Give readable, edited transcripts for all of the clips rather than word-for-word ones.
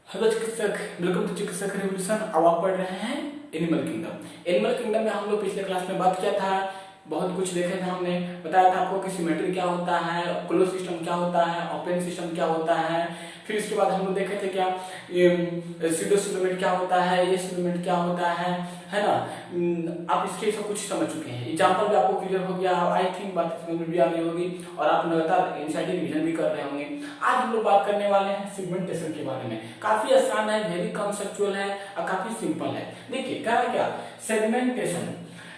Hello चिकित्सक, welcome to चिकित्सक revolution. अब आप पढ़ रहे हैं एनिमल किंगडम। एनिमल किंगडम में हम लोग पिछले क्लास में बात किया था, बहुत कुछ देखे थे। हमने बताया था आपको कि सिमेट्री क्या होता है, क्लोज सिस्टम क्या होता है, ओपन सिस्टम क्या होता है। फिर इसके बाद हम लोग देखे थे क्या सीडो सिलोमेट क्या होता है, ये सिलोमेट क्या होता है ना। आप इसके सब कुछ समझ चुके हैं, एग्जाम्पल भी आपको क्लियर हो गया। आई थिंक बात समझ में भी आ रही होगी और आप लगातार इनसाइड रिवीजन भी कर रहे होंगे। आज हम लोग बात करने वाले हैं सिगमेंटेशन के बारे में। काफी आसान है, वेरी कंसेप्चुअल है और काफी सिंपल है। देखिए कह रहा क्या, सेगमेंटेशन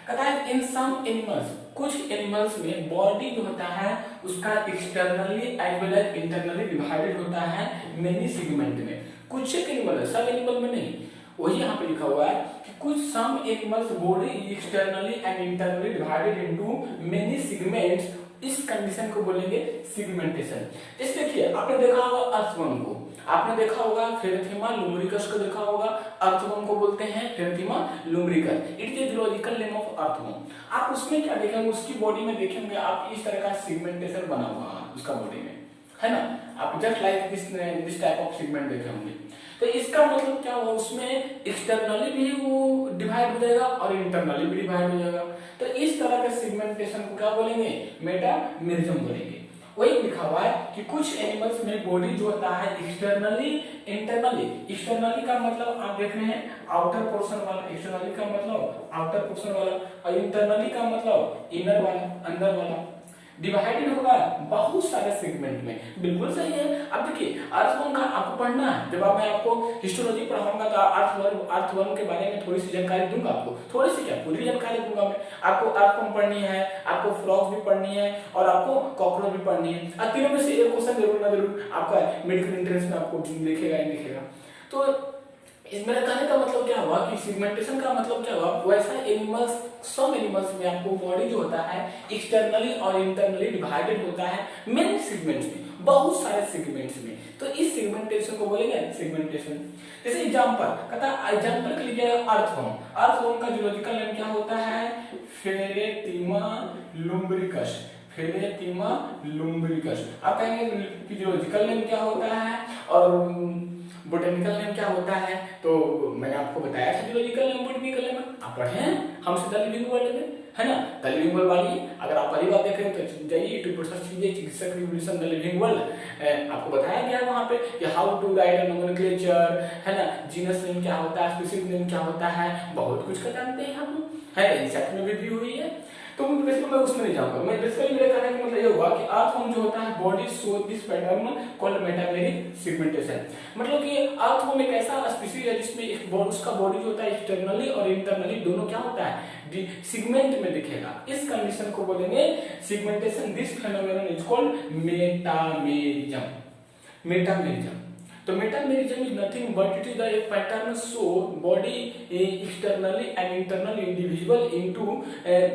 कहता है इन सम एनिमल्स, कुछ एनिमल्स में बॉडी जो होता है उसका externally as well as internally divided होता है मेनी सेगमेंट में। कुछ एनिमल है, सब एनिमल में नहीं। वही यहाँ पे लिखा हुआ है कि कुछ some animals body externally and internally divided into many segments. इस कंडीशन को बोलेंगे सिगमेंटेशन। जैसे देखिए आपने देखा होगा अर्थवर्म को, आपने देखा होगा फेरेंथीमा लुम्ब्रिकस को देखा होगा। अर्थवर्म को बोलते हैं pheretima lumbricus. It is zoological name of earthworm. आप उसमें क्या देखेंगे, उसकी बॉडी में देखेंगे आप इस तरह का सिगमेंटेशन बना हुआ है उसका बॉडी में, है ना। आप just like this type of segment देखे होंगे। तो इसका मतलब क्या हुआ, उसमें एक्सटर्नली भी वो डिवाइड हो जाएगा और इंटरनली भी डिवाइड हो जाएगा। तो इस तरह के सिगमेंटेशन को क्या बोलेंगे, मेटामेरिज्म बोलेंगे। वही लिखा हुआ है कि कुछ एनिमल्स में बॉडी जो होता है एक्सटर्नली इंटरनली। एक्सटर्नली का मतलब आप देख रहे हैं आउटर पोर्शन वाला, एक्सटर्नली का मतलब आउटर पोर्शन वाला, और इंटरनली का मतलब इनर वाला, अंदर वाला। डिवाइडेड होगा बहुत सारे सेगमेंट में। बिल्कुल सही है। अब देखिए अर्थवर्म का आपको पढ़ना है, जब मैं आपको हिस्टोलॉजी पढ़ाऊंगा तो अर्थवर्म के बारे में थोड़ी सी जानकारी दूंगा आपको, थोड़ी सी क्या पूरी जानकारी दूंगा मैं आपको। अर्थवर्म पढ़नी है, आपको फ्रॉग भी पढ़नी है और आपको कॉकरोच भी पढ़नी है। और तीनों में से एक क्वेश्चन जरूर ना जरूर आपका मेडिकल इंटरेस्ट में आपको दिखेगा ही दिखेगा। तो मेरा कहने का मतलब क्या हुआ कि सिगमेंटेशन का मतलब क्या हुआ, वैसा एनिमल्स, सम एनिमल्स में आपको बॉडी जो होता है एक्सटर्नली और इंटरनली डिवाइडेड होता है मेनी सेगमेंट्स में, बहुत सारे सेगमेंट्स में। तो इस सेगमेंटेशन को बोलेंगे सेगमेंटेशन। जैसे एग्जांपल कहता है, एग्जांपल के लिए अर्थवर्म। अर्थवर्म का जूलॉजिकल नेम क्या होता है, फेरेंथीमा लुम्ब्रिकस। फेरेंथीमा लुम्ब्रिकस। आप कहेंगे कि जूलॉजिकल नेम क्या होता है और बोटेनिकल नेम क्या होता है। तो मैंने आपको बताया था जूलॉजिकल नेम, बोटेनिकल नेम आप पढ़े हैं हमसे द लिविंग वर्ल्ड में, है ना। द लिविंग वर्ल्ड वाली अगर आप पहली बार देख रहे हैं तो जाइए यूट्यूब पर सर्च कीजिए चिकित्सक रिवोल्यूशन द लिविंग वर्ल्ड। आपको बताया गया है वहां पे कि how to write a nomenclature, है ना। जीनस नेम क्या होता है, स्पीशीज नेम क्या होता है, बहुत कुछ का जानते हैं हम, है। इंसेक्ट में भी दी हुई है। तो बेसिकली मैं उसमें नहीं जाऊंगा। मैं बेसिकली मेरे कहने का मतलब ये हुआ कि अर्थवर्म जो होता है body show this pattern called metameric segmentation. मतलब कि अर्थवर्म एक ऐसा स्पीशीज है जिसमें उसका बॉडी जो होता है एक्सटर्नली और इंटरनली दोनों क्या होता है सेगमेंट में दिखेगा। इस कंडीशन को बोलेंगे segmentation. This phenomenon is called metamerism. Metamerism. तो metamerism is nothing but it is a pattern so body externally and internally divisible into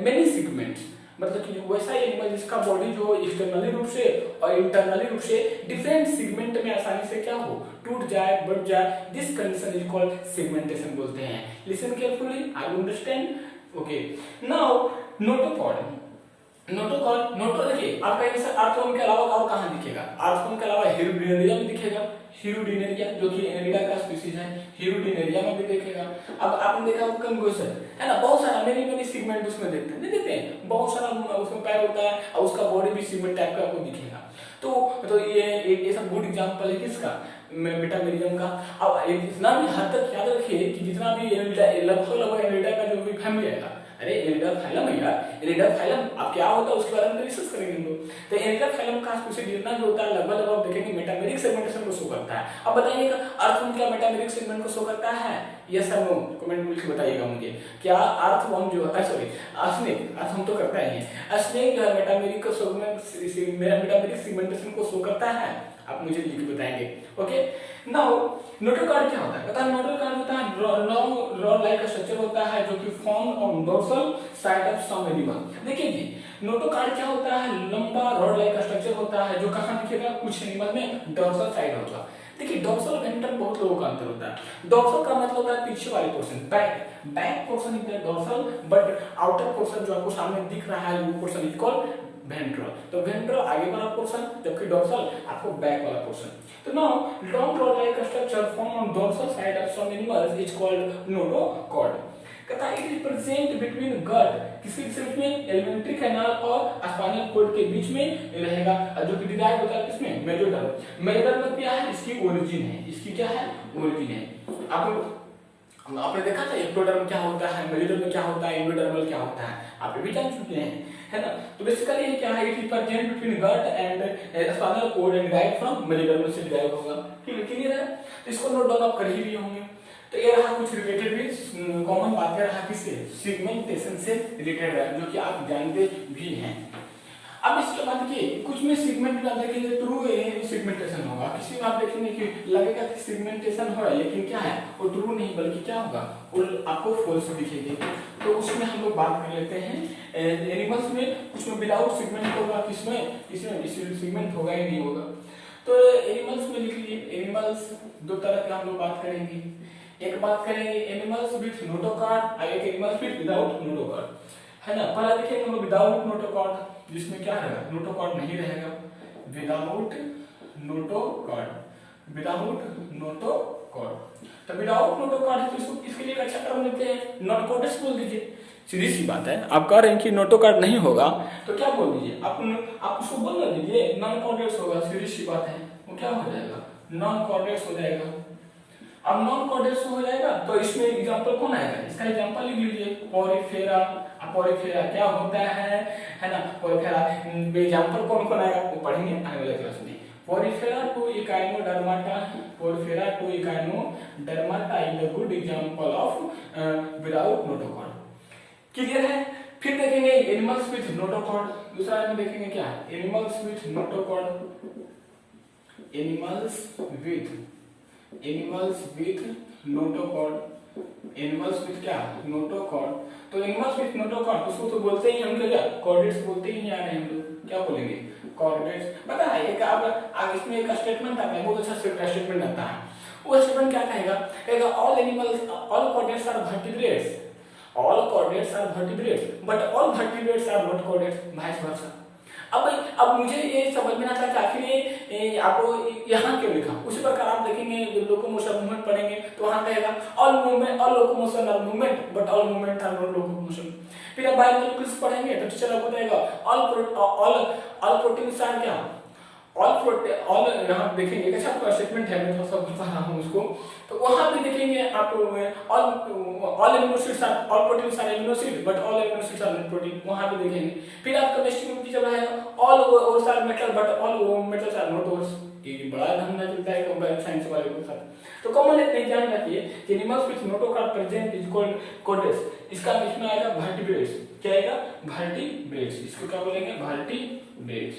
many segments। मतलब कि वैसा एनिमल जिसका बॉडी जो एक्सटर्नली रूप से और इंटरनली रूप से डिफरेंट सेगमेंट में आसानी से क्या हो, टूट जाए, बढ़ जाए। This condition is called segmentation बोलते हैं। Listen carefully, I will understand. Okay, now notochord. Noto देखिए आप कहेंगे सर अर्थवर्म के अलावा और कहां दिखेगा। अर्थवर्म के अलावा हिरुडिनेरिया में दिखेगा। हिरुडिनेरिया जो कि एनिडा का स्पीशीज है, हिरुडिनेरिया में भी देखेगा। अब आपने देखा होगा कंगोसर, है ना, बहुत सारा मेनी सेगमेंट उसमें देखते हैं, नहीं देखते हैं, बहुत सारा उसमें पैर होता है और उसका बॉडी भी सेगमेंट टाइप का आपको दिखेगा। तो ये सब गुड एग्जांपल है किसका, मेटामेरिज्म का। अब इतना भी हद तक याद रखिए कि जितना भी लगभग एनिडा का जो भी फैमिली है, अरे एनिडा फाइलम है यार, एनिडा फाइलम अब क्या होता है उसके बारे में रिसर्च करेंगे हम लोग। तो एनिडा फाइलम का स्पीशीज जितना जो होता है लगभग देखेंगे मेटामेरिक सेगमेंटेशन को शो करता है। अब बताइएगा अर्थवर्म क्या मेटामेरिक सेगमेंट को शो करता है, यस और नो, कमेंट में बताइएगा मुझे। क्या अर्थवर्म जो है, सॉरी स्नेक, अर्थवर्म तो करता ही है, स्नेक जो है मेटामेरिक सेगमेंटेशन को शो करता है। आप मुझे लिख के बताएंगे। ओके, नाउ नोटोकॉर्ड क्या होता है, पता है। नोटोकॉर्ड होता है रॉड लाइक स्ट्रक्चर होता है जो कि found on dorsal side of some animal. देखिए जी, नोटोकॉर्ड क्या होता है, लंबा रॉड लाइक स्ट्रक्चर होता है जो कहां दिखेगा, कुछ एनिमल में डोर्सल साइड होगा। देखिए डोर्सल वेंट्रल बहुत लोगों का अंतर होता है। डोर्सल का मतलब होता है पीछे वाले portion, back portion is the dorsal, but outer portion जो आपको सामने दिख रहा है वो पोर्शन इज कॉल्ड वेंट्रल। तो वेंट्रल आगे वाला पोर्शन, जबकि डोर्सल आपको बैक वाला पोर्शन। तो now long rod like structure form on some animals is called notochord. कहता है इट इज प्रेजेंट बिटवीन गट, किसके बीच में, एलिमेंट्री कैनाल और स्पाइनल कॉर्ड के बीच में रहेगा, जो कि डिराइव होता है किसमें, मेजोडर्म। मेजोडर्म क्या है, इसकी ओरिजिन है, इसकी क्या है, ओरिजिन है। आपने देखा था एक्टोडर्म क्या होता है, मेजोडर्म क्या होता है, एंडोडर्मल क्या होता है, आप भी जान चुके हैं, है ना। तो बेसिकली ये क्या है, it is present between gut and spinal cord and derive from mesoderm से डिराइव होगा। क्लियर है, तो इसको नोट डाउन आप कर ही लिए होंगे। तो ये रहा कुछ रिलेटेड भी कॉमन बातें रहा किससे, सेगमेंटेशन से रिलेटेड है, जो कि आप जानते भी हैं। अब इसके बाद देखिए कुछ में सेगमेंट आप देखेंगे ट्रू सेगमेंटेशन होगा, किसी में आप देखेंगे कि लगेगा कि सेगमेंटेशन हो रहा है लेकिन क्या है वो ट्रू नहीं बल्कि क्या होगा वो आपको फॉल्स दिखेगी। तो उसमें हम लोग बात कर लेते हैं एनिमल्स में, कुछ में विदाउट सेगमेंट होगा, किसमें सेगमेंट होगा ही नहीं होगा। तो एनिमल्स में लिख लीजिए, एनिमल्स दो तरह के हम लोग बात करेंगे, एक बात करेंगे एनिमल्स विथ नोटोकॉर्ड और एक एनिमल्स विथ विदाउट नोटोकॉर्ड, है ना। पहला देखेंगे हम लोग विदाउट नोटोकॉर्ड, जिसमें क्या रहेगा, नोटोकॉर्ड नहीं रहेगा, विदाउट नोटोकॉर्ड, विदाउट नोटोकॉर्ड। तो विदाउट नोटोकॉर्ड है तो इसको इसके लिए एक अच्छा टर्म लेते हैं, नॉन कॉर्डेक्स बोल दीजिए। सीधी सी बात है, आप कह रहे हैं कि नोटोकॉर्ड नहीं होगा तो क्या बोल दीजिए, आप उसको बोल ना दीजिए नॉन कॉर्डेक्स होगा, सीधी सी बात है, वो क्या हो जाएगा, नॉन कॉर्डेक्स हो जाएगा। अब नॉन कॉर्डेक्स हो जाएगा तो इसमें एग्जांपल कौन आएगा, इसका एग्जांपल लिख लीजिए, पोरिफेरा। पोरिफेरा क्या होता है ना, पोरिफेरा एग्जांपल कौन कौन आएगा वो पढ़ेंगे आने वाले क्लास में। Porifera to Echinodermata, Porifera to Echinodermata is a good example of without notochord. Clear है। फिर देखेंगे एनिमल्स विथ नोटोकॉर्ड, दूसरा में देखेंगे क्या, animals with notochord, animals with notochord, animals with क्या, नोटोकॉर्ड। तो एनिमल्स विथ नोटोकॉर्ड उसको तो बोलते ही हम क्या, कॉर्डेट्स बोलते ही आ रहे हैं हम लोग, क्या बोलेंगे, कॉर्डेट्स। पता है एक आप इसमें एक स्टेटमेंट आता है, बहुत अच्छा स्टेटमेंट आता है, वो स्टेटमेंट क्या कहेगा, all animals, all chordates are vertebrates, all chordates are vertebrates but all vertebrates are not chordates, vice versa. अब मुझे ये समझ में आता है कि आखिर ये आपको यहाँ क्यों लिखा। उसी प्रकार आप देखेंगे लोकोमोशन मूवमेंट पढ़ेंगे तो वहाँ कहेगा all movement, all locomotion are movement but all movement are not locomotion. फिर आप बायोमोलिक्यूल्स पढ़ेंगे तो टीचर आपको बताएगा ऑल प्रोटीन्स आर क्या, ऑल यहाँ देखेंगे एक अच्छा स्टेटमेंट है, मैं थोड़ा सा बता रहा हूँ उसको। तो वहाँ पे देखेंगे आप all amino acids are, all proteins are amino acid but all amino acids are not protein, वहाँ पे देखेंगे। फिर आप केमिस्ट्री में टीचर रहेगा all ores are metal but all metals are not ores, ये बड़ा धंधा चलता है कंबाइंड साइंस वाले के साथ। तो कॉमन एक ध्यान रखिए कि animals with notochord present is called chordates, इसका इसमें आएगा वर्टिब्रेट्स, क्या आएगा, वर्टिब्रेट्स, इसको क्या बोलेंगे, वर्टिब्रेट्स।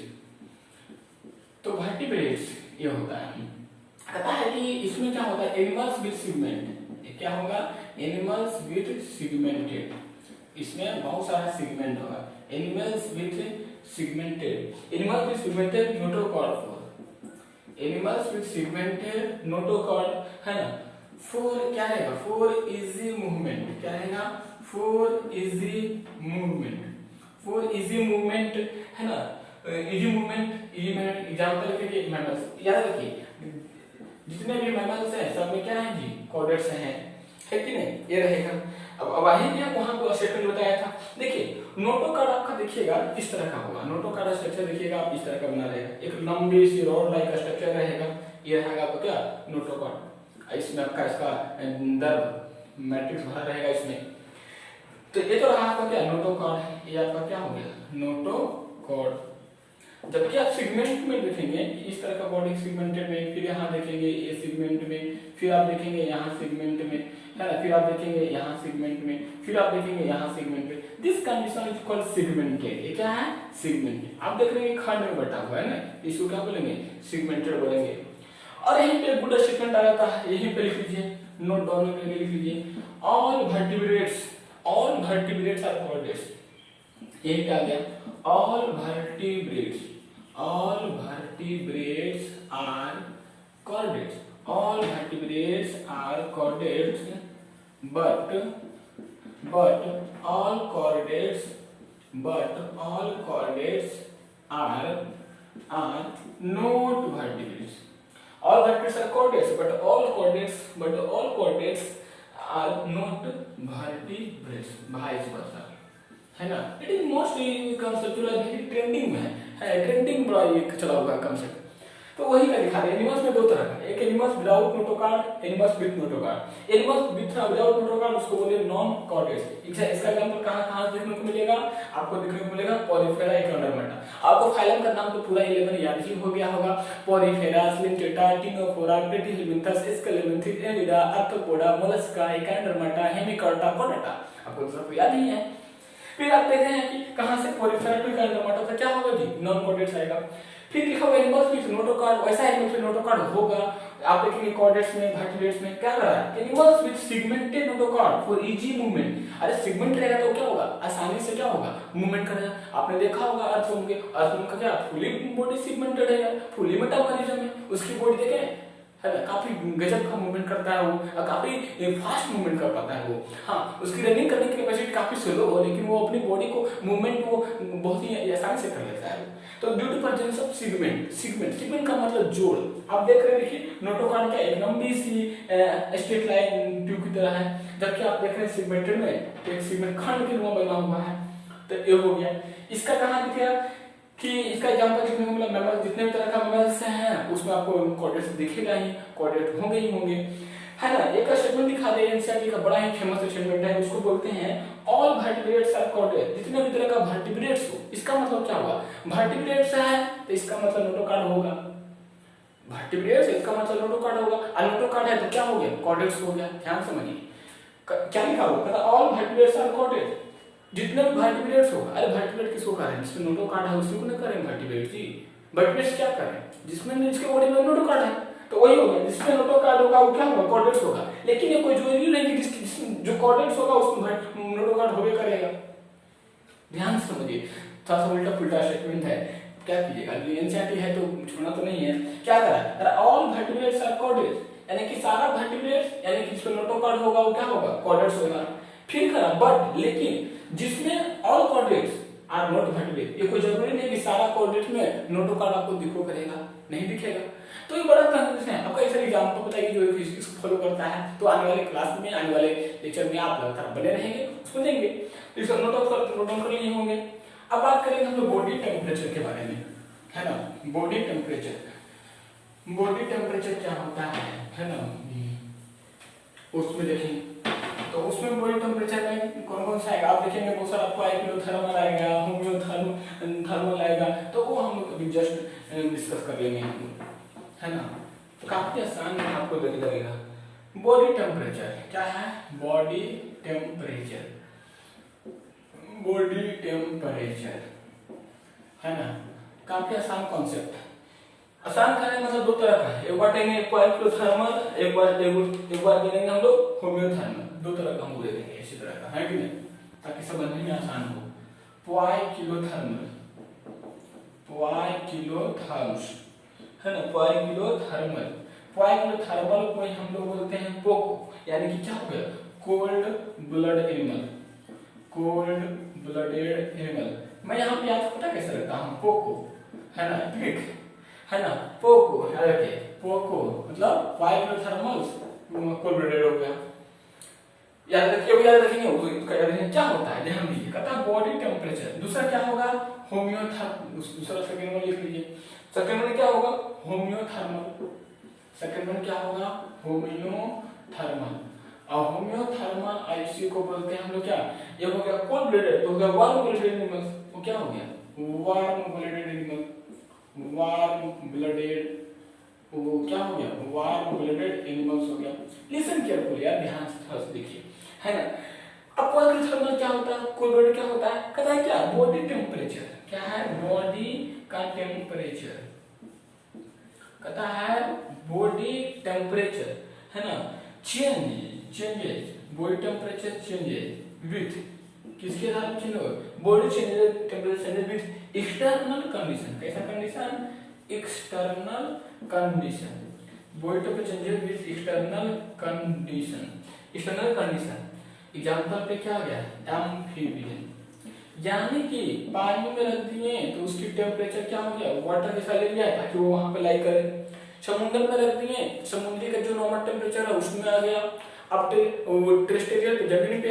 तो वर्टिब्रेट्स ये होता है, कहता है कि इसमें क्या होता है, एनिमल्स विद सेगमेंट, क्या होगा, एनिमल्स विद सेगमेंटेड, इसमें बहुत सारा सेगमेंट होगा, animals with segmented, animals with segmented notochord, animals with segmented notochord, है ना। फॉर क्या रहेगा, फॉर इजी मूवमेंट, क्या रहेगा, for easy movement, for easy movement, है ना, इजी मूवमेंट, एग्जांपल के लिए मैमल्स, याद रखिए जितने भी मैमल्स हैं सब में क्या है जी, कॉर्डेट्स हैं, है कि नहीं, ये रहेगा। अब आही क्या वहां को स्ट्रक्चर बताया था, देखिए नोटोकॉर्ड आपका देखिएगा इस तरह का होगा, नोटोकॉर्ड स्ट्रक्चर देखिएगा आप इस तरह का बना रहेगा, एक लंबी सी रॉड लाइक स्ट्रक्चर रहेगा, ये रहेगा आपका क्या, नोटोकॉर्ड। इसमें आपका इसका दर्भ मैट्रिक्स भरा रहेगा इसमें। तो ये तो रहा आपका क्या, नोटोकॉर्ड, ये आपका क्या हो गया, नोटोकॉर्ड। जबकि आप सेगमेंट में देखेंगे इस तरह का बॉडी सेगमेंटेड में, फिर यहाँ देखेंगे ये सेगमेंट में, फिर आप देखेंगे यहाँ सेगमेंट में, है ना, फिर आप देखेंगे यहाँ सेगमेंट में, फिर आप देखेंगे यहाँ सेगमेंट में, this condition is called segmented. ये क्या है, सेगमेंटेड। आप देख रहे हैं खंड में बटा हुआ है ना, इसको क्या बोलेंगे, सेगमेंटेड बोलेंगे। और यहीं पे गुड स्टेटमेंट आ जाता है, यहीं पे लिख लीजिए, नोट डाउन करके लिख लीजिए, ऑल वर्टिब्रेट्स आर कॉर्डेट्स, यही पे आ गया, all vertebrates are chordates, all vertebrates are chordates but all chordates are not vertebrates, all vertebrates are chordates but all cortex are not vertebrates, vice versa, है ना। It is mostly conceptual, trending में है, trending बड़ा ये चला हुआ concept. तो वही का दिखा रहे हैं। एनिमल्स में दो तरह का, एक animals without notochord, animals with notochord. Animals without notochord उसको बोले नॉन कॉर्टेक्स। इसका एग्जांपल कहां देखने को मिलेगा, आपको देखने को मिलेगा पॉरीफेरा एकोनोडर्माटा। आपको फाइलम का नाम तो पूरा 11 याद ही हो गया होगा। Porifera, coelenterata, ctenophora, platyhelminthes, aschelminthes, annelida, arthropoda, mollusca, echinodermata, hemichordata, chordata. आपको सब याद ही है। फिर आप देख रहे हैं कि कहां से पॉरीफेरा टू एकोनोडर्माटा तक क्या होगा जी, नॉन कॉर्टेक्स आएगा। फिर लिखा हुआ एनिमल्स विद नोटोकार्ड, वैसा एनिमल्स विद नोटोकार्ड होगा। आप देखेंगे कॉर्डेट्स में, वर्टिब्रेट्स में क्या रहा है, animals with segmented notochord for easy movement. अरे सेगमेंट रहेगा तो क्या होगा, आसानी से क्या होगा, मूवमेंट करेगा। आपने देखा होगा अर्थवर्म के, अर्थवर्म का क्या फुली बॉडी सेगमेंटेड है, फुली मेटाबॉलिज्म है, उसकी बॉडी देखें है ना, काफी गजब का मूवमेंट करता है वो, काफी फास्ट मूवमेंट कर पाता है वो। हाँ, उसकी रनिंग करने की कैपेसिटी काफी स्लो हो, लेकिन वो अपनी बॉडी को मूवमेंट वो बहुत ही आसानी से कर लेता है। तो due to presence of segment, segment का मतलब जोड़। आप देख रहे हैं, देखिए नोटोकार्ड का एक लंबी सी स्ट्रेट लाइन ट्यूब की तरह है, जबकि आप देख रहे हैं सेगमेंटेड में एक सेगमेंट खंड के रूप में बना हुआ है। तो ये हो गया। इसका कहां दिखेगा कि इसका एग्जांपल देखने को मिला, मैमल जितने भी तरह का मैमल्स हैं उसमें आपको कॉर्डेट्स दिखेगा ही, कॉर्डेट होंगे ही होंगे, है ना। एक स्टेटमेंट दिखा दे, एनसीईआरटी का बड़ा ही फेमस स्टेटमेंट है, उसको बोलते हैं ऑल वर्टिब्रेट्स आर कॉर्डेट। जितने भी तरह का वर्टिब्रेट्स हो, इसका मतलब क्या हुआ, वर्टिब्रेट्स है तो इसका मतलब नोटोकार्ड होगा। वर्टिब्रेट्स इसका मतलब नोटोकार्ड होगा, और नोटोकार्ड है तो क्या हो गया, कॉर्डेट्स हो गया। ध्यान समझिए क्या लिखा हुआ, ऑल वर्टिब्रेट्स आर कॉर्डेट, जितने भी वर्टिब्रेट्स होगा। अरे वर्टिब्रेट किसको कह रहे हैं, जिसमें नोटोकार्ड है उसी को नहीं कह रहे हैं वर्टिब्रेट जी। वर्टिब्रेट्स क्या कर रहे हैं, जिसमें जिसके बॉडी में नोटोकार्ड है, तो वही होगा। जिसमें नोटोकार्ड होगा वो क्या होगा, कॉर्डेट्स होगा। लेकिन ये कोई जरूरी नहीं कि जिसमें जो कॉर्डेट्स होगा उसमें नोटोकार्ड होवे करेगा। ध्यान से समझिए, थोड़ा सा उल्टा पुल्टा स्टेटमेंट है, क्या कीजिएगा, एनसीईआरटी है तो छोड़ना तो नहीं है। क्या करा, अरे ऑल वर्टिब्रेट्स आर कॉर्डेट्स, यानी कि सारा वर्टिब्रेट्स, यानी कि जिसमें नोटोकार्ड होगा वो क्या होगा, कॉर्डेट्स होगा। फिर करा बट, लेकिन जिसमें all chordates are not vertebrate, ये कोई जरूरी नहीं कि सारा कॉर्डेट में नोटोकार्ड आपको दिखो करेगा, नहीं दिखेगा। तो ये बड़ा कंफ्यूजन है। आपका ऐसा एग्जांपल बताइए जो इसको फॉलो करता है, तो आने वाले क्लास में, आने वाले लेक्चर में आप लगातार बने रहेंगे, उसको देंगे, इसका नोट डाउन कर लिए होंगे। अब बात करेंगे हम लोग बॉडी टेम्परेचर के बारे में, है ना। बॉडी टेम्परेचर, बॉडी टेम्परेचर क्या होता है ना, उसमें देखेंगे तो उसमें बॉडी टेम्परेचर में कौन कौन सा आएगा, आप देखेंगे बहुत सारा आपको आइक्रोथर्मल आएगा, होम्योथर्मल आएगा, तो वो हम लोग अभी जस्ट डिस्कस कर लेंगे हम लोग, है ना। काफी आसान है, आपको लगेगा। बॉडी टेम्परेचर क्या है, बॉडी टेम्परेचर, बॉडी टेम्परेचर, है ना, काफी आसान कॉन्सेप्ट। आसान करने मतलब दो तरह का है, एक बार देंगे आइक्रोथर्मल, एक बार देंगे हम लोग होम्योथर्मल। दो तरह का हम दे देंगे इसी तरह का, है कि नहीं, ताकि समझने में आसान हो। पाइकिलोथर्मल, पाइकिलोथर्म्स, है ना, पाइकिलोथर्मल। पाइकिलोथर्मल को हम लोग बोलते हैं पोको, यानी कि क्या हो गया, cold blood animal, cold blooded animal. मैं यहाँ पे याद पता कैसे रखता हूँ, पोको, है ना, क्लिक, है ना, पोको, पोको मतलब पाइकिलोथर्मल्स, कोल्ड ब्लडेड हो गया। याद रखिए, याद रखेंगे क्या होता है, ध्यान दीजिए। कहता है बॉडी टेम्परेचर। दूसरा क्या होगा, होम्योथर्मल, दूसरा सेकंड वन लिख लीजिए। सेकंड वन क्या होगा, होम्योथर्मल। सेकंड वन क्या होगा, होम्योथर्मल। और होम्योथर्मल इसी को बोलते हैं हम लोग क्या, ये हो गया कोल्ड ब्लडेड, तो हो गया वार्म ब्लडेड एनिमल। वो क्या हो गया, warm blooded animal, warm blooded, वो क्या हो गया, वार्म ब्लडेड एनिमल्स हो गया। लिसन केयरफुली यार, ध्यान से थोड़ा सा देखिए, है ना। अब पाइकिलोथर्मल क्या होता है, कोल्ड ब्लडेड क्या होता है, कहता है क्या, बॉडी टेम्परेचर। क्या है, बॉडी का टेम्परेचर, कहता है बॉडी टेम्परेचर, है ना, changes, body temperature changes with, किसके साथ चेंज होगा, body changes, temperature changes with external condition. कैसा condition, external condition, body temperature changes with external condition, external condition. Example पे क्या आ गया, एम्फीबियन, यानी कि पानी में रख दिए तो उसकी टेम्परेचर क्या हो गया, वाटर जैसा ले लिया ताकि वो वहां पे लाई करे। समुद्र में रहती हैं, समुद्री का जो नॉर्मल टेम्परेचर है उसमें आ गया। अब टेरेस्टेरियल जमीन पे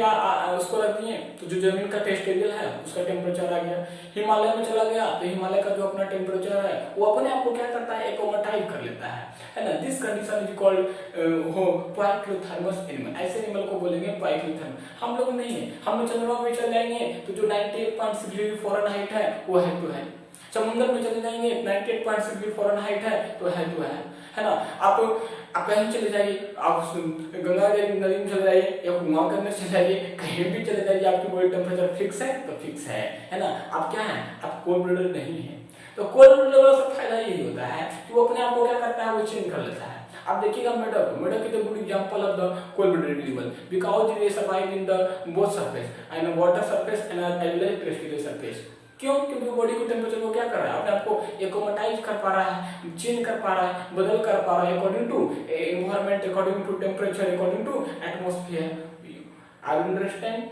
उसको रखती हैं, तो जो जमीन का टेरेस्टेरियल है उसका टेम्परेचर आ गया। हिमालय में चला गया तो हिमालय का जो अपना टेम्परेचर है वो अपने आप को क्या करता है, एक्कोमोटाइज कर लेता है ना। This condition is called poikilothermous animal. ऐसे एनिमल को बोलेंगे पाइक्लोथर्मस। हम लोग नहीं है, हम चंद्रमा पे चले जाएंगे तो जो 98.6 डिग्री फ़ारेनहाइट है वो है तो है। समुद्र में चले जाएंगे 98.6 डिग्री फ़ारेनहाइट है तो है ना। आप कहीं चले जाइए, आप गंगा नदी में चले जाइए या कुआं के अंदर चले जाइए, कहीं भी चले जाइए, आपकी बॉडी टेम्परेचर फिक्स है तो फिक्स है ना। आप क्या है, आप कोल्ड ब्लडेड नहीं है। तो कोल्ड ब्लडेड से फायदा यही होता है कि वो अपने आप को क्या करता है, वो चेंज कर लेता है। आप देखिएगा मेढक is a good example of the cold blooded animal because they survive in the both surface and water surface and terrestrial surface. क्यों? क्योंकि बॉडी को टेम्परेचर को क्या कर रहा है, अपने आप को एक्कोमोटाइज कर पा रहा है, चेंज कर पा रहा है, बदल कर पा रहा है according to environment, according to temperature, according to atmosphere. I understand?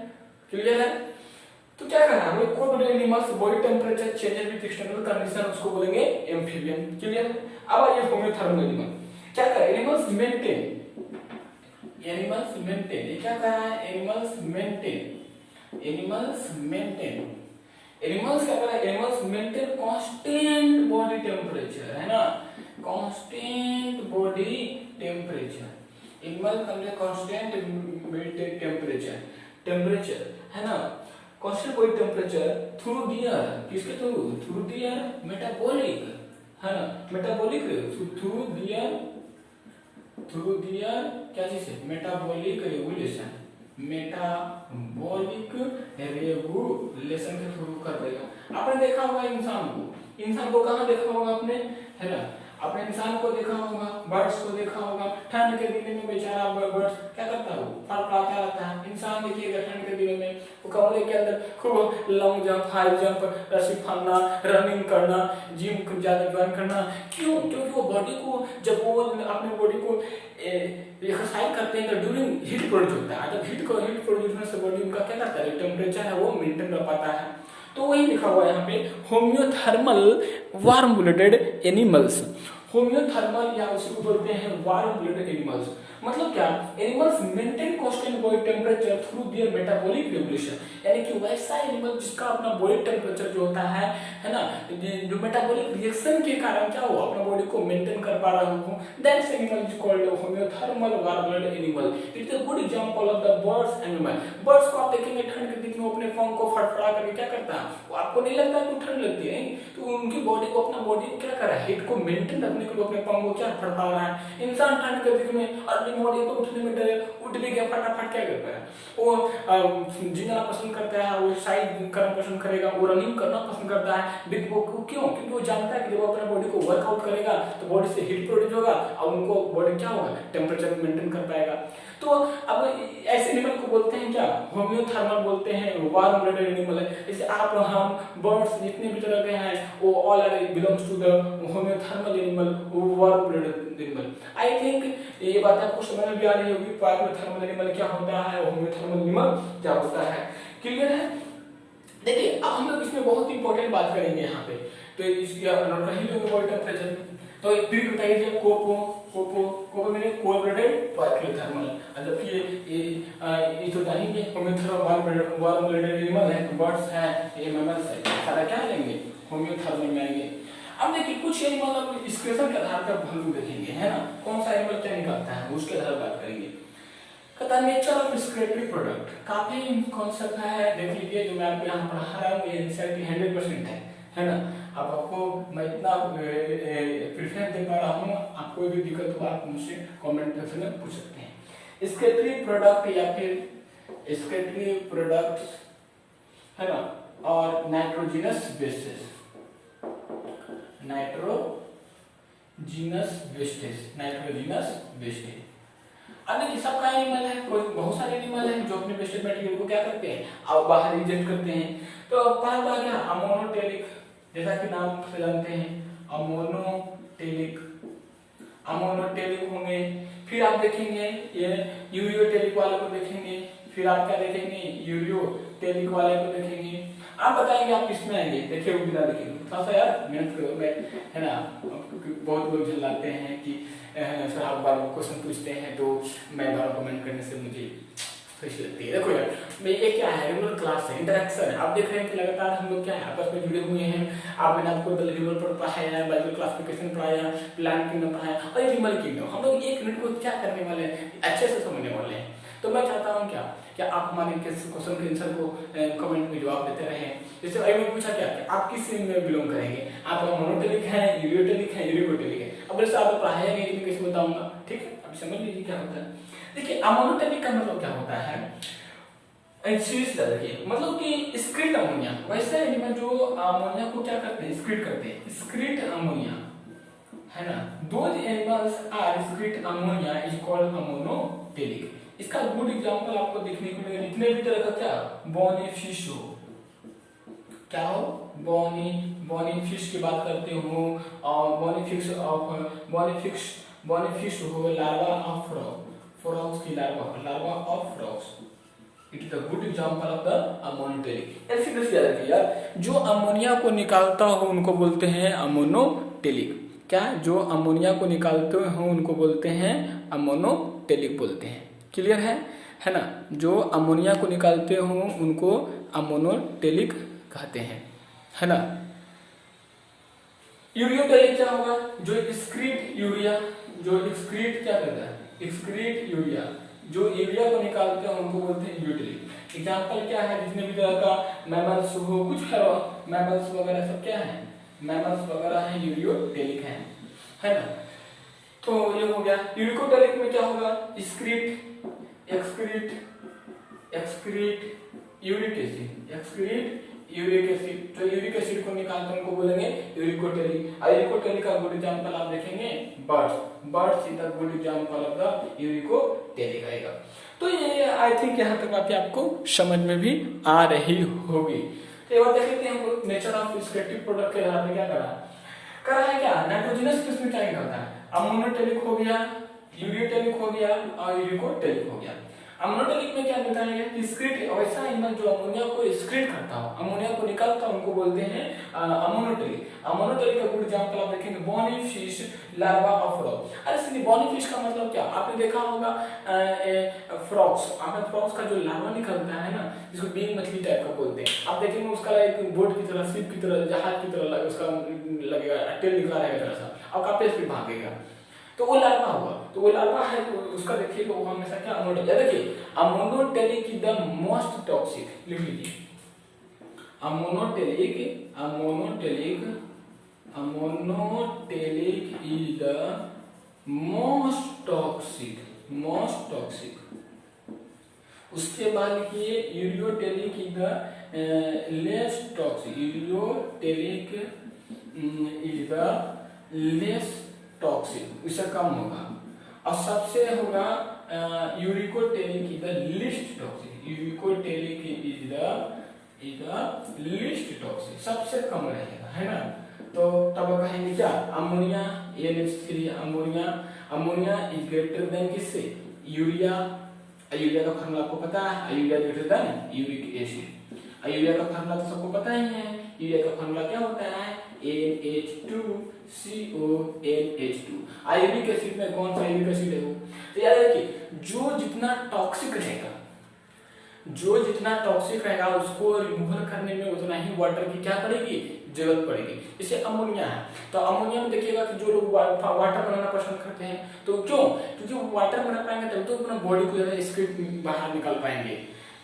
Clear है? तो क्या करना है, cold blooded animals body temperature changes with external condition, उसको बोलेंगे एम्फीबियन। क्लियर? अब आइए होम्योथर्मल एनिमल क्या कर, एनिमल्स मेंटेन, एनिमल्स मेंटेन, ये क्या कर रहा है, एनिमल्स मेंटेन, एनिमल्स मेंटेन, एनिमल्स क्या कर रहा है, animals maintain constant body temperature, है ना, constant body temperature. Animal maintain constant body temperature, temperature है ना, constant body temperature through there, किसके थ्रू, थ्रू दियर मेटाबॉलिक, है ना, मेटाबॉलिक थ्रू दियर क्या चीज है, मेटाबॉलिक रेगुलेशन, मेटाबॉलिक रेगुलेशन के थ्रू कर देगा। आपने देखा होगा इंसान को कहाँ देखा होगा आपने, है ना, आपने इंसान को देखा होगा, बर्ड्स को देखा होगा, ठंड के दिन में बेचारा बर्ड्स क्या करता है, वो फड़फड़ाता रहता है। इंसान देखिएगा ठंड के दिनों में वो कमरे के अंदर खूब लॉन्ग जंप, हाई जंप, रस्सी फाड़ना, रनिंग करना, जिम ज्यादा ज्वाइन करना। क्यों? क्योंकि वो बॉडी को, जब वो अपने बॉडी को एक्सरसाइज करते हैं तो ड्यूरिंग हीट प्रोड्यूस होता है। जब हीट प्रोड्यूस होने से बॉडी उनका क्या करता है, टेम्परेचर है वो मेंटेन कर पाता है। तो वही लिखा हुआ है यहाँ पे homeothermal warm blooded animals. Homeothermal या उसको बोलते हैं वार्म ब्लडेड एनिमल्स। मतलब क्या, animals maintain constant body temperature through their metabolic regulation, यानी कि वैसा एनिमल जिसका अपना बॉडी टेम्परेचर जो होता है ना, जो मेटाबॉलिक रिएक्शन के कारण क्या हो, अपना बॉडी को मेंटेन कर पा रहा हूं, that's animal is called homeothermal warm blooded animal. It is a good example of the birds animal. Birds को आप देखेंगे ठंड के दिन में अपने पंख को फड़फड़ा करके क्या करता है, वो आपको नहीं लगता है कि ठंड लगती है, तो उनकी बॉडी को, अपना बॉडी को क्या कर रहा है, हीट को मेंटेन रखने के लिए अपने पंख को क्या फड़फड़ा रहा है। इंसान ठंड के दिन में अर्ली मॉर्निंग तो उठने में डरे, उठ भी गया फटाफट क्या करता है, वो जीना पसंद करता है, वो एक्सरसाइज करना पसंद करेगा, वो रनिंग करना पसंद करता है। क्यों? क्योंकि वो जानता है कि जब वो अपने बॉडी को वर्कआउट करेगा तो बॉडी से हीट प्रोड्यूस होगा और उनको बॉडी क्या होगा, टेम्परेचर मेंटेन कर पाएगा। तो अब ऐसे एनिमल को बोलते हैं क्या, होम्योथर्मल बोलते हैं, वार्म ब्लडेड एनिमल है। जैसे आप, हम, बर्ड्स जितने भी तरह के हैं वो all are belongs to the homeothermal animal, warm blooded animal. I think ये बात आपको समझ में भी आ रही होगी, पाइक्लोथर्मल एनिमल क्या होता है, होम्योथर्मल एनिमल क्या होता है। क्लियर है? देखिए अब हम लोग इसमें बहुत इंपॉर्टेंट बात करेंगे यहाँ पे, तो इसकी रही लोग बॉडी टेम्परेचर। तो ट्रिक बताइए, कोपो मैंने कोल्ड ब्लडेड पाइक्लोथर्मल, जबकि ये तो जानेंगे होम्योथर्मल वार्म ब्लडेड एनिमल है, बर्ड्स है, ये मैमल्स है, सारा क्या लेंगे, होम्योथर्मल में आएंगे। अब देखिए कुछ एनिमल अब एक्सप्रेशन के आधार पर हम लोग देखेंगे, है ना, कौन सा एनिमल क्या निकलता है उसके आधार पर बात करेंगे। कहता नेचर ऑफ रिस्पिरेटरी प्रोडक्ट, काफी कॉन्सेप्ट है, देख लीजिए जो मैं आपको यहाँ पढ़ा रहा हूँ ये एनसीईआरटी 100% है ना। अब आपको मैं इतना प्रेफरेंस दे पा रहा हूँ, आपको कोई भी दिक्कत हो आप मुझसे कमेंट सेक्शन में पूछ सकते हैं। रिस्पिरेटरी प्रोडक्ट या फिर रिस्पिरेटरी प्रोडक्ट्स, है ना, और नाइट्रोजिनस बेसेस, नाइट्रोजिनस वेस्टेज। अब देखिए सबका एनिमल है, कोई बहुत सारे एनिमल हैं जो अपने वेस्टेज मटेरियल को क्या करते हैं, अब बाहर रिजेक्ट करते हैं। तो पहला क्या, अमोनोटेरिक, जैसा कि नाम से जानते हैं अमोनोटेरिक होंगे। फिर आप देखेंगे ये यूरियोटेरिक वाले को देखेंगे, फिर आप क्या देखेंगे, यूरियोटेरिक वाले को देखेंगे। आप बताएंगे आप किसमें आएंगे, देखिए वो बिना लिखे थोड़ा सा यार मेहनत करो, मैं है ना, बहुत लोग झल्लाते हैं कि सर आप बार क्वेश्चन पूछते हैं तो मैं बार कमेंट करने से मुझे खुशी लगती है। देखो यार ये क्या है, रेगुलर क्लास है, इंटरेक्शन है। आप देख रहे हैं कि लगातार हम लोग क्या है आपस में जुड़े हुए हैं। आप मैंने आपको रिवर पर पढ़ाया, बाइबल क्लासिफिकेशन पढ़ाया, प्लांट किंगडम पढ़ाया और एनिमल किंगडम। हम लोग 1 मिनट को क्या करने वाले हैं, अच्छे से समझने वाले हैं। तो मैं चाहता हूँ क्या आप हमारे क्वेश्चन के आंसर को कमेंट में जवाब देते रहे। जैसे अभी मैं पूछा क्या कि आप किस में बिलोंग करेंगे, आप मोनोटेलिक है, यूरियोटेलिक है, यूरिकोटेलिक है। अब जैसे आपको पढ़ाया नहीं तो मैं कैसे बताऊंगा, ठीक है। अब समझ लीजिए क्या होता है। देखिए अमोनोटेलिक का मतलब क्या होता है, मतलब कि स्क्रिट अमोनिया। वैसे एनिमल जो अमोनिया को क्या करते हैं, स्क्रिट करते हैं, स्क्रिट अमोनिया, है ना। Those animals are excrete ammonia is called ammonotelic. इसका गुड एग्जांपल आपको देखने को मिलेगा जितने भी तरह का क्या बोनी फिश हो, क्या हो बोनी फिश की बात करते हो, और बोनी फिश हो, लार्वा ऑफ फ्रॉग्स की larva of frogs, it is a good example of the ammonotelic. ऐसे कैसे याद रखिए यार, जो अमोनिया को निकालता हो उनको बोलते हैं अमोनोटेलिक। क्या, जो अमोनिया को निकालते हो उनको बोलते हैं अमोनोटेलिक बोलते हैं। क्लियर है ना। जो अमोनिया को निकालते हो उनको अमोनोटेलिक कहते हैं, है ना। यूरियोटेलिक क्या होगा, जो एक्सक्रीट यूरिया, जो एक्सक्रीट क्या करता है, एक्सक्रीट यूरिया, जो यूरिया को निकालते हैं उनको बोलते हैं यूरियोटेलिक। एग्जांपल क्या है, जितने भी तरह का मैमल्स हो, कुछ मैमल्स वगैरह सब क्या है, मैमल्स वगैरह है, यूरियोटेलिक है ना। तो ये हो गया। यूरिकोटेलिक में क्या होगा, यूरिक एसिड, जो यूरिक एसिड को निकालते हैं उनको बोलेंगे यूरिकोटेलिक। और यूरिकोटेलिक का गुड एग्जांपल आप देखेंगे birds is the good example of the uricotelic आएगा। तो ये आई थिंक यहाँ तक बातें आपको समझ में भी आ रही होगी। तो एक बार देख लेते हैं हम नेचर ऑफ डिस्क्रिप्टिव प्रोडक्ट के आधार पर क्या करा है क्या, नाइट्रोजनस किसमें क्या होता है, अमोनोटेलिक हो गया, यूरियोटेलिक हो गया और यूरिकोटेलिक हो गया। अमोनोटेलिक में क्या बताएंगे, डिस्क्रीट वैसा एनिमल जो अमोनिया को एक्सक्रीट करता हो, अमोनिया को निकालता हो उनको बोलते हैं अमोनोटेलिक। अमोनोटेलिक का गुड एग्जांपल आप देखेंगे bony fish, larva of frog. अरे सुनिए बोनी फिश का मतलब क्या, आपने देखा होगा फ्रॉग्स, आपने फ्रॉग्स का जो लार्वा निकलता है ना, जिसको बींग मछली टाइप का बोलते हैं, आप देखेंगे उसका एक बोट की तरह, शिप की तरह, जहाज की तरह उसका लगेगा, टेल निकला रहेगा थोड़ा सा, और काफी स्पीड भागेगा, तो वो लार्वा हुआ। तो वो लार्वा है तो उसका देखिएगा वो हमेशा क्या अमोनोटेलिक। देखिए ammonotelic is the most toxic, लिख लीजिए ammonotelic is the most toxic. उसके बाद लिखिए ureotelic is the less toxic, ureotelic is the less toxic, इससे कम होगा। और सबसे होगा uricotelic is the least toxic, uricotelic is the least toxic, सबसे कम रहेगा, है ना। तो तब कहेंगे क्या, ammonia, ammonia is greater than किससे, यूरिया। यूरिया का फॉर्मूला आपको पता है, urea greater than uric acid. Urea का फॉर्मूला तो सबको पता ही है, यूरिया का फॉर्मूला क्या होता है, NH2CONH2। यूरिक एसिड में कौन सा यूरिक एसिड है वो, तो याद रखिए जो जितना टॉक्सिक रहेगा उसको रिमूवल करने में उतना ही वाटर की क्या पड़ेगी, जरूरत पड़ेगी। जैसे अमोनिया है, तो अमोनिया में देखिएगा कि जो लोग वाटर बनाना पसंद करते हैं, तो क्यों, क्योंकि वो वाटर बना पाएंगे तब तो अपना बॉडी को ज्यादा स्क्रिप्ट बाहर निकाल पाएंगे,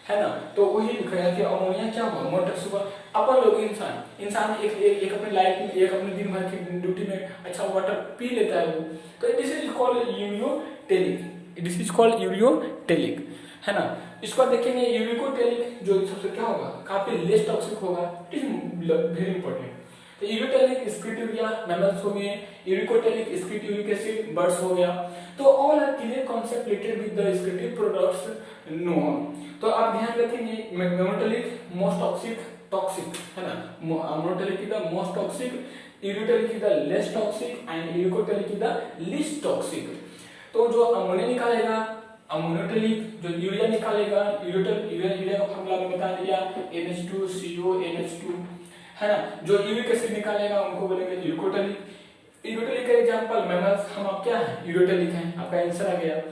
है ना। तो वही लिखा कि अमोनिया क्या हुआ, मोटर सुगर। अपन लोग इंसान एक अपने लाइफ में, एक अपने दिन भर की ड्यूटी में अच्छा वाटर पी लेता है वो, तो दिस इज कॉल्ड यूरियोटेलिक, है ना। इसको देखेंगे यूरिकोटेलिक जो सबसे क्या होगा, काफी लेस टॉक्सिक होगा, इट इज वेरी इंपॉर्टेंट। तो यूरियोटेलिक स्क्रिट यूरिया मैमल्स हो गए, uricotelic excrete uric acid birds हो गया। तो all are clear concept related with the excretive products known. तो आप ध्यान रखेंगे मोनोटेलिक मोस्ट टॉक्सिक, है ना। Monotelic is the most toxic, ureotelic is the less toxic and uricotelic is the least toxic. तो जो अमोनिया निकालेगा अमोनियोटिक जो यूरिया निकालेगा, यूरिया का फॉर्मूला मैं बता दिया NH2CO NH2, है ना। जो यूरिक एसिड निकालेगा उनको बोलेंगे यूरिकोटलिक। यूरिकोटलिक का एग्जांपल मेमल्स, हम आप क्या है यूरिकोटलिक है, आपका आंसर आ गया।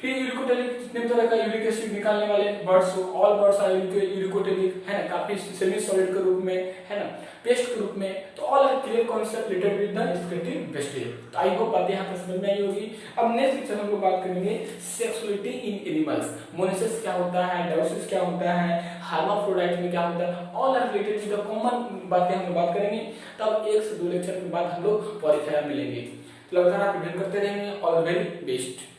फिर यूरिकोटलिक जितने तरह का यूरिक एसिड निकालने वाले बर्ड्स, ऑल बर्ड्स आर यूरिकोटलिक, है ना, काफी सेमी सॉलिड के रूप में, है ना, पेस्ट के रूप में। तो all are clear concept related with the excretive wastage. तो आई होप बातें यहाँ पर समझ में आई होगी। अब नेक्स्ट लेक्चर हम लोग बात करेंगे सेक्सुअलिटी इन एनिमल्स। मोनेसिस क्या होता है, डायोसिस क्या होता है, हर्माफ्रोडाइट में क्या होता है, all are related with the common बातें हम लोग बात करेंगे। तब 1 से 2 लेक्चर के बाद हम लोग परीक्षा मिलेंगे। तो लगातार आप रिवीजन करते रहेंगे। All the very best.